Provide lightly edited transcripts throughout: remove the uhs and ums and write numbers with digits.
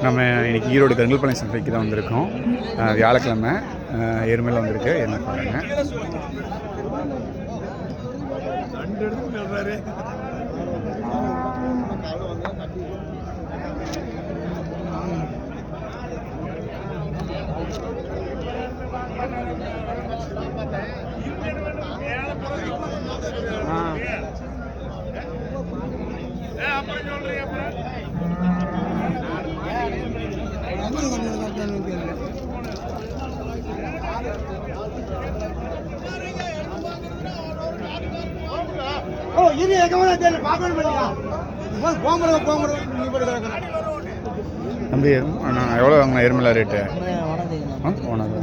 நம்ம இன்றைக்கி ஈரோடு கருங்கல்பாளையம் சந்தைக்கு தான் வந்திருக்கோம். வியாழக்கிழமை எருமையில் வந்திருக்கு. என்ன பாருங்க. தம்பி எவ்வளோ வாங்கினா எருமலா ரேட்டு? போனது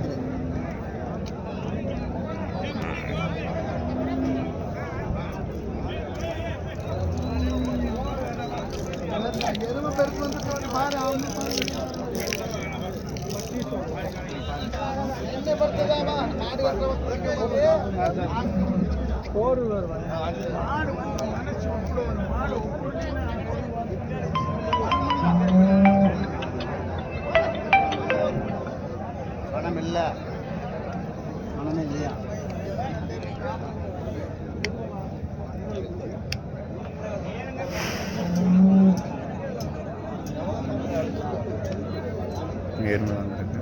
பணம் இல்லை, பணமே இல்லையா? எருமை வந்திருக்கு.